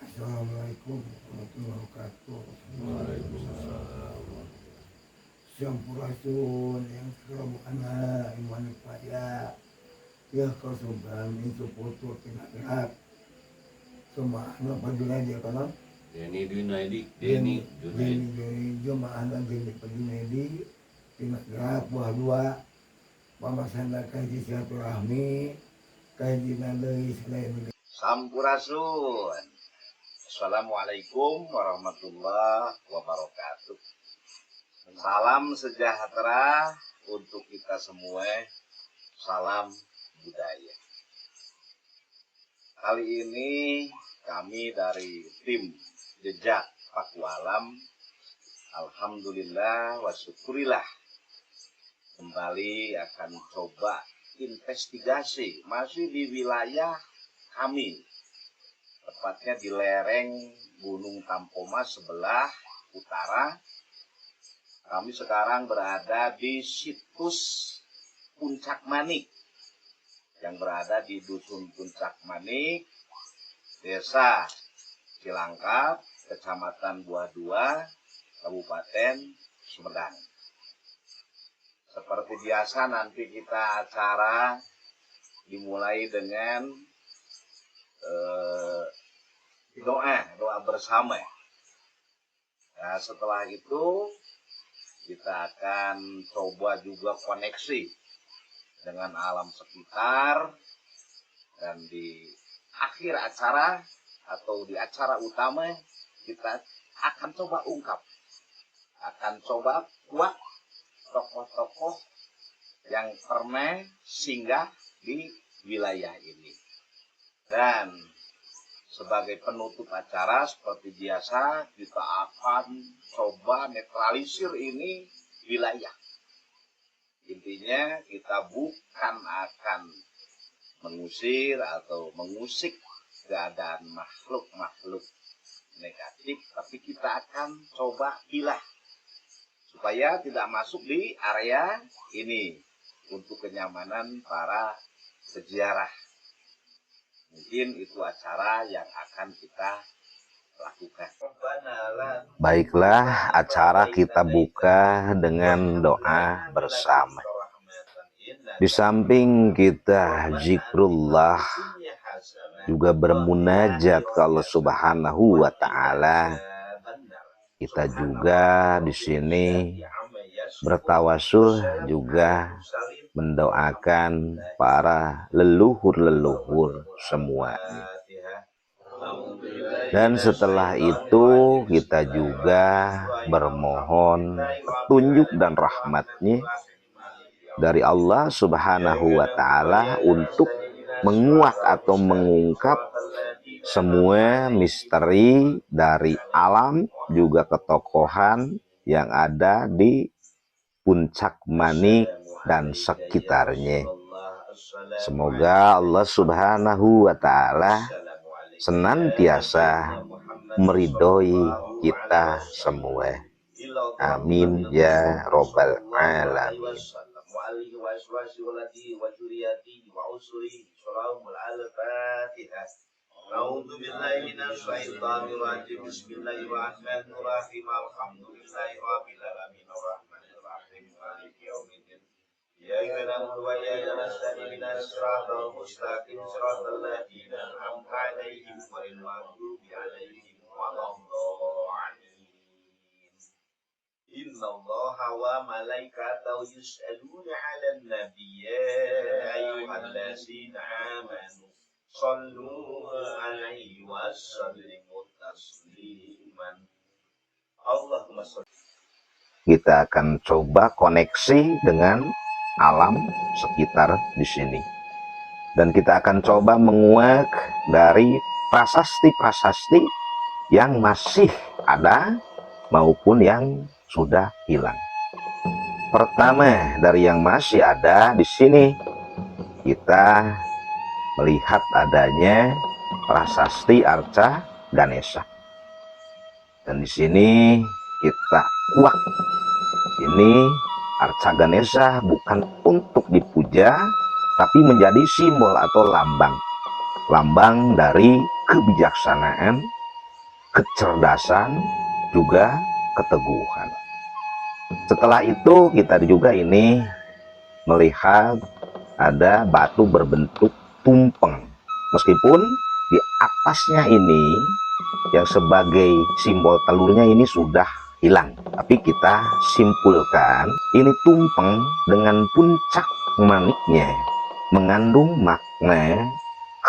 Assalamualaikum warahmatullahi wabarakatuh. Waalaikumsalam. Sampurasun yang kerabukana iman pada ya kau sobrang itu foto tindak semua anak padula dia kalau Deni Dunaidi Deni jemaah Deni Padunedi tindak buah dua pamasana kaji silaturahmi kaji nandai selain Sampurasun. Assalamualaikum warahmatullahi wabarakatuh. Salam sejahtera untuk kita semua. Salam budaya. Kali ini kami dari tim Jejak Pakualam, alhamdulillah wa syukurillah, kembali akan coba investigasi masih di wilayah kami, tepatnya di lereng Gunung Tampomas sebelah utara. Kami sekarang berada di situs Puncak Manik yang berada di Dusun Puncak Manik, Desa Cilangkap, Kecamatan Buah Dua, Kabupaten Sumedang. Seperti biasa nanti kita acara dimulai dengan doa bersama. Nah, setelah itu kita akan coba juga koneksi dengan alam sekitar, dan di akhir acara atau di acara utama kita akan coba ungkap, akan coba kuat tokoh-tokoh yang pernah singgah di wilayah ini. Dan sebagai penutup acara seperti biasa kita akan coba netralisir ini wilayah. Intinya kita bukan akan mengusir atau mengusik keadaan makhluk-makhluk negatif, tapi kita akan coba pilah supaya tidak masuk di area ini untuk kenyamanan para peziarah. Mungkin itu acara yang akan kita lakukan. Baiklah, acara kita buka dengan doa bersama. Di samping kita zikrullah, juga bermunajat ke Allah Subhanahu wa Ta'ala, kita juga di sini bertawasul juga mendoakan para leluhur-leluhur semuanya. Dan setelah itu kita juga bermohon petunjuk dan rahmatnya dari Allah Subhanahu wa Ta'ala untuk menguak atau mengungkap semua misteri dari alam juga ketokohan yang ada di Puncak Manik dan sekitarnya. Semoga Allah Subhanahu wa Ta'ala senantiasa meridhoi kita semua. Amin ya robbal alamin. أعوذ بالله من الشيطان الرجيم بسم الله الرحمن الرحيم الحمد لله رب العالمين الرحمن الرحيم مالك يوم الدين إياك نعبد وإياك نستعين اهدنا الصراط المستقيم صراط الذين أنعمت عليهم غير المغضوب عليهم ولا الضالين إن الله وملائكته يصلون على النبي يا أيها الذين آمنوا Sallu alaihi wasallimu tasliman. Allahumma sholli. Kita akan coba koneksi dengan alam sekitar di sini. Dan kita akan coba menguak dari prasasti-prasasti yang masih ada maupun yang sudah hilang. Pertama dari yang masih ada di sini kita melihat adanya prasasti Arca Ganesha. Dan di sini kita kuak. Ini Arca Ganesha bukan untuk dipuja, tapi menjadi simbol atau lambang. Lambang dari kebijaksanaan, kecerdasan, juga keteguhan. Setelah itu kita juga ini melihat ada batu berbentuk tumpeng, meskipun di atasnya ini yang sebagai simbol telurnya ini sudah hilang, tapi kita simpulkan ini tumpeng dengan puncak maniknya mengandung makna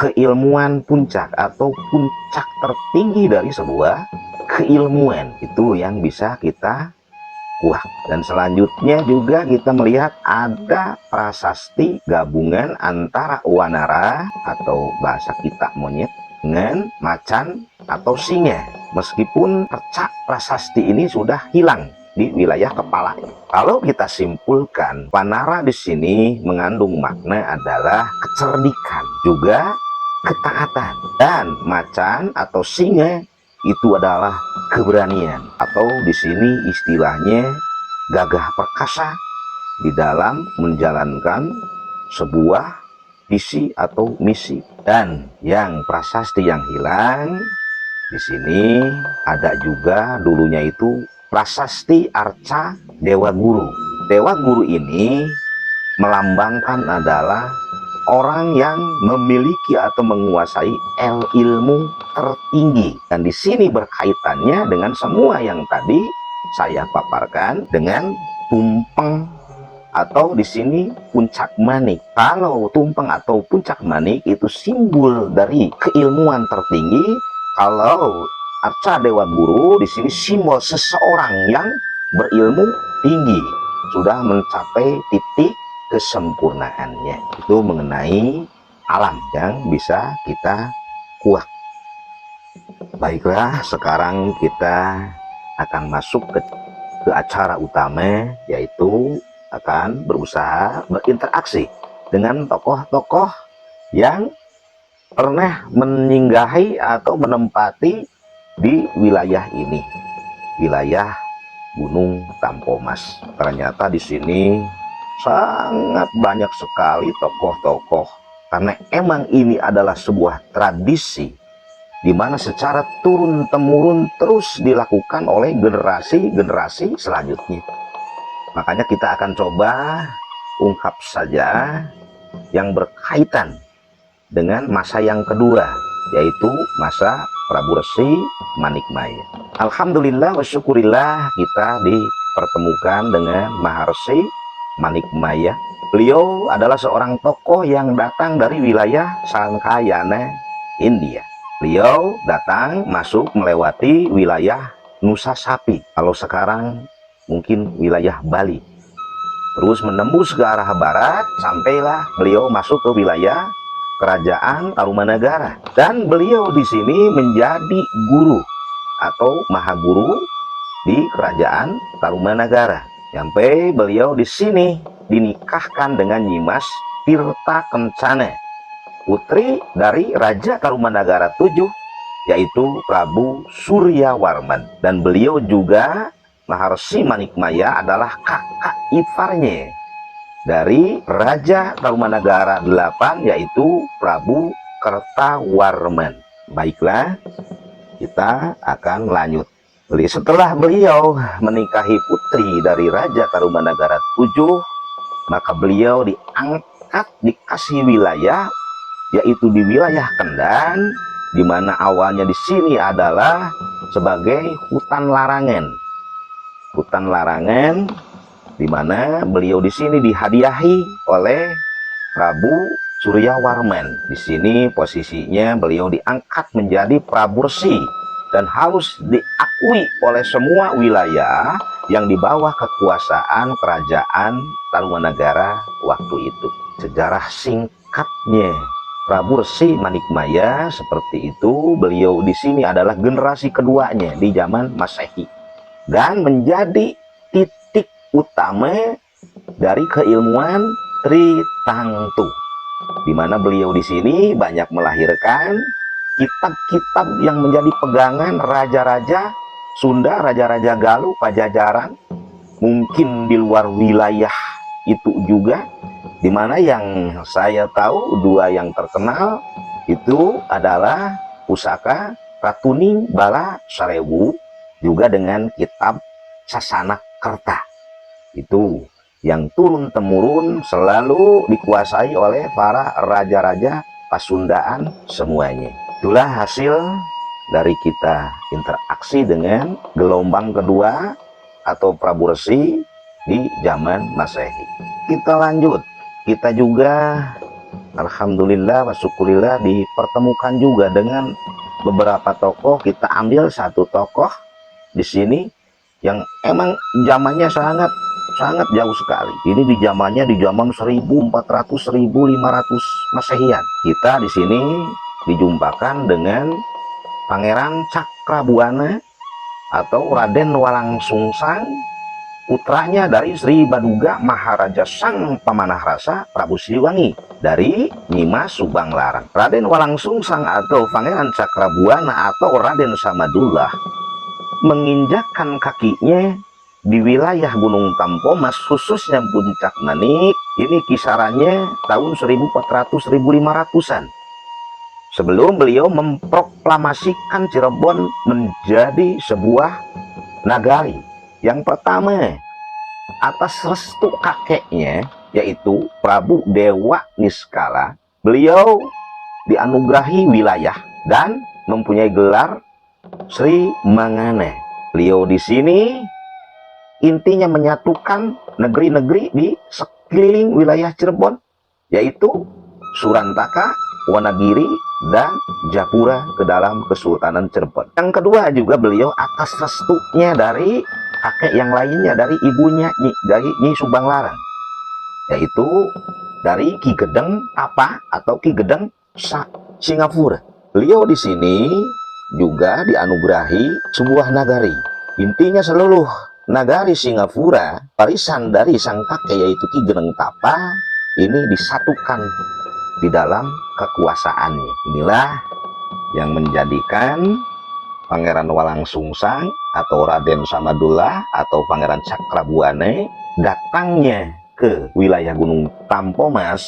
keilmuan puncak atau puncak tertinggi dari sebuah keilmuan. Itu yang bisa kita kuak. Dan selanjutnya juga kita melihat ada prasasti gabungan antara wanara atau bahasa kita monyet dengan macan atau singa, meskipun tercak prasasti ini sudah hilang di wilayah kepalanya. Kalau kita simpulkan, wanara di sini mengandung makna adalah kecerdikan juga ketaatan, dan macan atau singa itu adalah keberanian, atau di sini istilahnya gagah perkasa di dalam menjalankan sebuah visi atau misi. Dan yang prasasti yang hilang di sini ada juga dulunya itu prasasti Arca Dewa Guru. Dewa Guru ini melambangkan adalah orang yang memiliki atau menguasai ilmu tertinggi. Dan di sini berkaitannya dengan semua yang tadi saya paparkan dengan tumpeng atau di sini puncak manik. Kalau tumpeng atau puncak manik itu simbol dari keilmuan tertinggi, kalau Arca Dewa Guru di sini simbol seseorang yang berilmu tinggi, sudah mencapai titik kesempurnaannya. Itu mengenai alam yang bisa kita kuak. Baiklah, sekarang kita akan masuk ke acara utama, yaitu akan berusaha berinteraksi dengan tokoh-tokoh yang pernah menyinggahi atau menempati di wilayah ini, wilayah Gunung Tampomas. Ternyata di sini sangat banyak sekali tokoh-tokoh, karena emang ini adalah sebuah tradisi di mana secara turun-temurun terus dilakukan oleh generasi-generasi selanjutnya. Makanya kita akan coba ungkap saja yang berkaitan dengan masa yang kedua, yaitu masa Prabu Resi Manikmaya. Alhamdulillah wa syukurillah, kita dipertemukan dengan Maharsi Manikmaya. Beliau adalah seorang tokoh yang datang dari wilayah Sangkayana, India. Beliau datang masuk melewati wilayah Nusa Sapi, kalau sekarang mungkin wilayah Bali. Terus menembus ke arah barat, sampailah beliau masuk ke wilayah Kerajaan Tarumanagara. Dan beliau di sini menjadi guru atau mahaguru di Kerajaan Tarumanagara. Sampai beliau di sini dinikahkan dengan Nyimas Tirta Kencana, putri dari Raja Tarumanagara VII, yaitu Prabu Suryawarman. Dan beliau juga, Maharsi Manikmaya, adalah kakak iparnya dari Raja Tarumanagara VIII, yaitu Prabu Kertawarman. Baiklah, kita akan lanjut. Setelah beliau menikahi putri dari Raja Tarumanagara VII, maka beliau diangkat, dikasih wilayah, yaitu di wilayah Kendan, di mana awalnya di sini adalah sebagai hutan larangan. Hutan larangan, di mana beliau di sini dihadiahi oleh Prabu Suryawarman. Di sini posisinya beliau diangkat menjadi Prabu Resi dan harus diakui oleh semua wilayah yang di bawah kekuasaan Kerajaan Tarumanagara waktu itu. Sejarah singkatnya Prabu Resi Manikmaya seperti itu. Beliau di sini adalah generasi keduanya di zaman Masehi dan menjadi titik utama dari keilmuan Tritangtu, di mana beliau di sini banyak melahirkan kitab-kitab yang menjadi pegangan raja-raja Sunda, raja-raja Galuh, Pajajaran, mungkin di luar wilayah itu juga. Di mana yang saya tahu dua yang terkenal itu adalah pusaka Ratuning Bala Sarewu, juga dengan kitab Sasana Kerta. Itu yang turun-temurun selalu dikuasai oleh para raja-raja Pasundaan semuanya. Itulah hasil dari kita interaksi dengan gelombang kedua atau Prabu Resi di zaman Masehi. Kita lanjut. Kita juga alhamdulillah wa syukurillah dipertemukan juga dengan beberapa tokoh. Kita ambil satu tokoh di sini yang emang zamannya sangat jauh sekali. Ini di zaman 1400-1500 Masehian. Kita di sini dijumpakan dengan Pangeran Cakrabuana atau Raden Walang Sungsang, putranya dari Sri Baduga Maharaja Sang Pamanah Rasa Prabu Siliwangi dari Nyimas Subang Larang. Raden Walang Sungsang atau Pangeran Cakrabuana atau Raden Samadullah menginjakkan kakinya di wilayah Gunung Tampomas, khususnya Puncak Manik. Ini kisarannya tahun 1400-1500-an. Sebelum beliau memproklamasikan Cirebon menjadi sebuah nagari. Yang pertama, atas restu kakeknya, yaitu Prabu Dewa Niskala, beliau dianugerahi wilayah dan mempunyai gelar Sri Mangana. Beliau di sini intinya menyatukan negeri-negeri di sekeliling wilayah Cirebon, yaitu Surantaka, Wonogiri dan Japura ke dalam Kesultanan Cirebon. Yang kedua juga beliau atas restunya dari kakek yang lainnya, dari ibunya dari Nyi Subang Larang, yaitu dari Ki Gedeng Tapa atau Ki Gedeng Singapura. Beliau di sini juga dianugerahi sebuah nagari. Intinya seluruh nagari Singapura, warisan dari sang kakek yaitu Ki Gedeng Tapa, ini disatukan di dalam kekuasaannya. Inilah yang menjadikan Pangeran Walangsungsang atau Raden Samadullah atau Pangeran Cakrabuane datangnya ke wilayah Gunung Tampomas,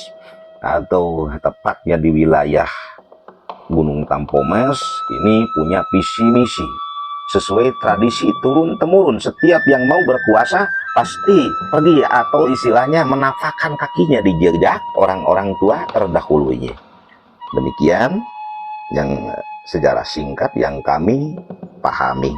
atau tepatnya di wilayah Gunung Tampomas ini punya visi misi sesuai tradisi turun-temurun. Setiap yang mau berkuasa pasti pergi atau istilahnya menapakkan kakinya di jejak orang-orang tua terdahulunya. Demikian yang sejarah singkat yang kami pahami.